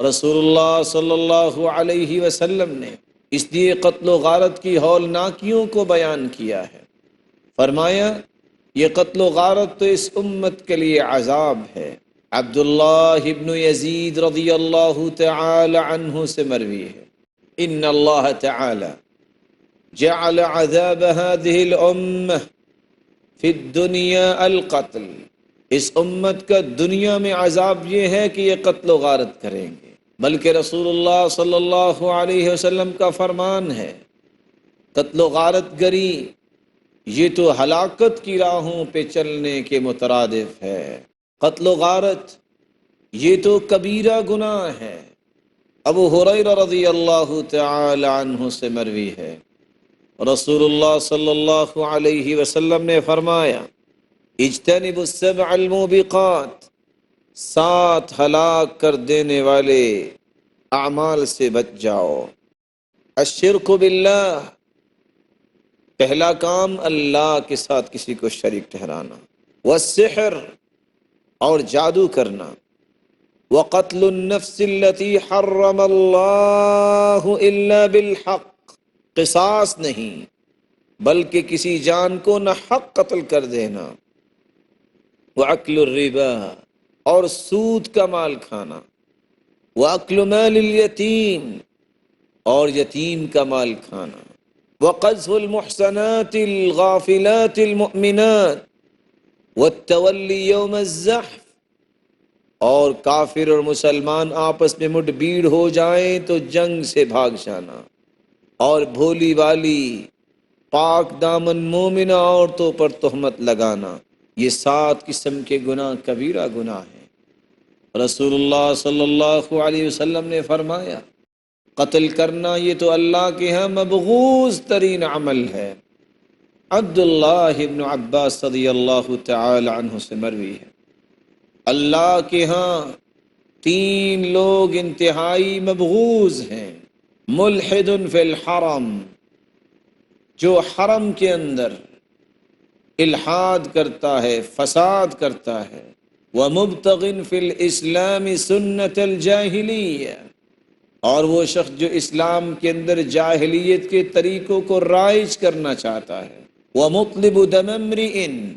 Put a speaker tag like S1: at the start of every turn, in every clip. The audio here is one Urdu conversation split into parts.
S1: رسول اللہ صلی اللہ علیہ وسلم نے اس لیے قتل و غارت کی ہولناکیوں کو بیان کیا ہے۔ فرمایا یہ قتل و غارت تو اس امت کے لیے عذاب ہے۔ عبداللہ ابن یزید رضی اللہ تعالی عنہ سے مروی ہے، ان اللہ تعالی جعل عذاب هذه الامہ فی الدنیا القتل، اس امت کا دنیا میں عذاب یہ ہے کہ یہ قتل و غارت کریں گے، بلکہ رسول اللہ صلی اللہ علیہ وسلم کا فرمان ہے قتل و غارت گری یہ تو ہلاکت کی راہوں پہ چلنے کے مترادف ہے، قتل و غارت یہ تو کبیرہ گناہ ہے۔ ابو ہریرہ رضی اللہ تعالی عنہ سے مروی ہے، رسول اللہ صلی اللہ علیہ وسلم نے فرمایا اجتنبوا السبع الموبقات، 7 ہلاک کر دینے والے اعمال سے بچ جاؤ۔ الشرک باللہ، پہلا کام اللہ کے ساتھ کسی کو شریک ٹھہرانا، والسحر، اور جادو کرنا، وقتل النفس التي حرم اللہ الا بالحق، قصاص نہیں بلکہ کسی جان کو نہ حق قتل کر دینا، وَأَكْلُ الرِّبَا، اور سود کا مال کھانا، وَأَكْلُ مَالِ الْيَتِيمِ، اور یتیم کا مال کھانا، وَقَذْفُ الْمُحْصَنَاتِ الْغَافِلَاتِ الْمُؤْمِنَاتِ وَالتَّوَلِّي يَوْمَ الزَّحْفِ، اور کافر اور مسلمان آپس میں مٹ بھیڑ ہو جائیں تو جنگ سے بھاگ جانا، اور بھولی والی پاک دامن مومنہ عورتوں پر تہمت لگانا، یہ 7 قسم کے گناہ کبیرہ گناہ ہیں۔ رسول اللہ صلی اللہ علیہ وسلم نے فرمایا قتل کرنا یہ تو اللہ کے ہاں مبغوض ترین عمل ہے۔ عبداللہ ابن عباس رضی اللہ تعالی عنہ سے مروی ہے، اللہ کے ہاں 3 لوگ انتہائی مبغوض ہیں، ملحد فی الحرم، جو حرم کے اندر الحاد کرتا ہے، فساد کرتا ہے، وَمُبْتَغٍ فِي الْإِسْلَامِ سُنَّةَ الْجَاهِلِيَّةِ، اور وہ شخص جو اسلام کے اندر جاہلیت کے طریقوں کو رائج کرنا چاہتا ہے، وَمُطْلِبُ دَمَ امْرِئٍ،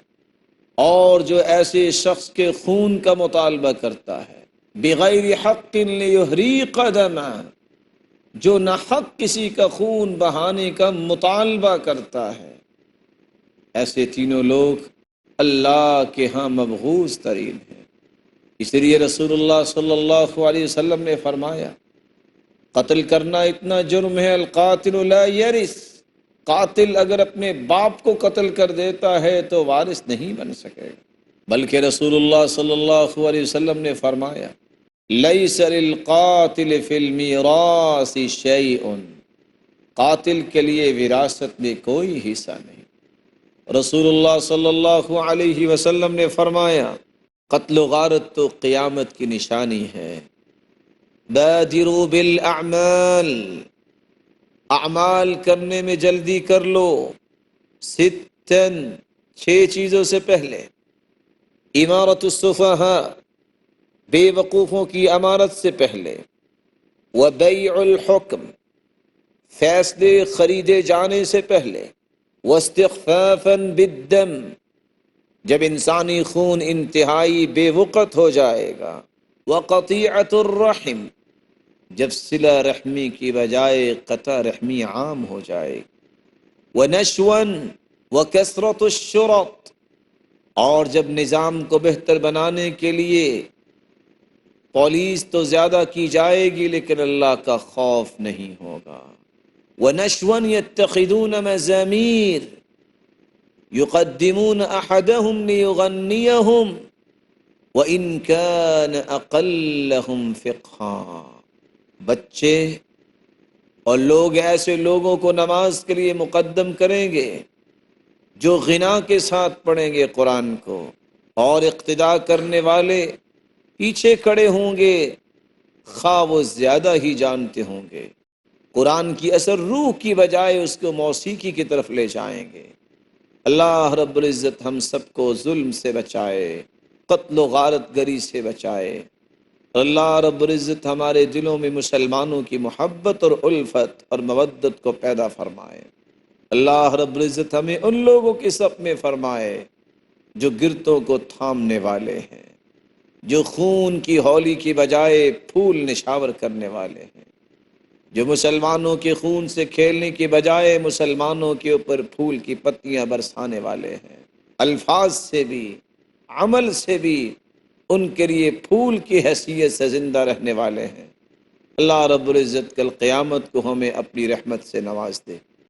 S1: اور جو ایسے شخص کے خون کا مطالبہ کرتا ہے، بغیر حق لیحریق دمہ، جو نہ حق کسی کا خون بہانے کا مطالبہ کرتا ہے، ایسے تینوں لوگ اللہ کے ہاں مبغوض ترین ہیں۔ اس لیے رسول اللہ صلی اللہ علیہ وسلم نے فرمایا قتل کرنا اتنا جرم ہے، القاتل لا یرث، قاتل اگر اپنے باپ کو قتل کر دیتا ہے تو وارث نہیں بن سکے گا، بلکہ رسول اللہ صلی اللہ علیہ وسلم نے فرمایا لیس للقاتل فی المیراث شیء، قاتل کے لیے وراثت میں کوئی حصہ نہیں۔ رسول اللہ صلی اللہ علیہ وسلم نے فرمایا قتل و غارت تو قیامت کی نشانی ہے۔ بادروا بالاعمال، اعمال کرنے میں جلدی کر لو، 6 چیزوں سے پہلے، امارت السفہاء، بے وقوفوں کی امارت سے پہلے، وبیع الحکم، فیصلے خریدے جانے سے پہلے، واستخفافا بالدم، جب انسانی خون انتہائی بے وقت ہو جائے گا، وقطیعۃ الرحم، جب صلہ رحمی کی بجائے قطع رحمی عام ہو جائے گی، ونشوا وکثرت الشرط، اور جب نظام کو بہتر بنانے کے لیے پولیس تو زیادہ کی جائے گی لیکن اللہ کا خوف نہیں ہوگا، وَنَشْوًا يَتَّخِذُونَ مَزَامِيرَ يُقَدِّمُونَ أَحَدَهُمْ لِيُغَنِّيَهُمْ وَإِنْ كَانَ أَقَلَّهُمْ فِقْهًا، بچے اور لوگ ایسے لوگوں کو نماز کے لیے مقدم کریں گے جو غنا کے ساتھ پڑھیں گے قرآن کو، اور اقتداء کرنے والے پیچھے کھڑے ہوں گے خواہ وہ زیادہ ہی جانتے ہوں گے، قرآن کی اثر روح کی بجائے اس کو موسیقی کی طرف لے جائیں گے۔ اللہ رب العزت ہم سب کو ظلم سے بچائے، قتل و غارت گری سے بچائے۔ اللہ رب العزت ہمارے دلوں میں مسلمانوں کی محبت اور الفت اور مودت کو پیدا فرمائے۔ اللہ رب العزت ہمیں ان لوگوں کے صف میں فرمائے جو گرتوں کو تھامنے والے ہیں، جو خون کی ہولی کی بجائے پھول نشاور کرنے والے ہیں، جو مسلمانوں کے خون سے کھیلنے کی بجائے مسلمانوں کے اوپر پھول کی پتیاں برسانے والے ہیں، الفاظ سے بھی عمل سے بھی ان کے لیے پھول کی حیثیت سے زندہ رہنے والے ہیں۔ اللہ رب العزت کل قیامت کو ہمیں اپنی رحمت سے نواز دے۔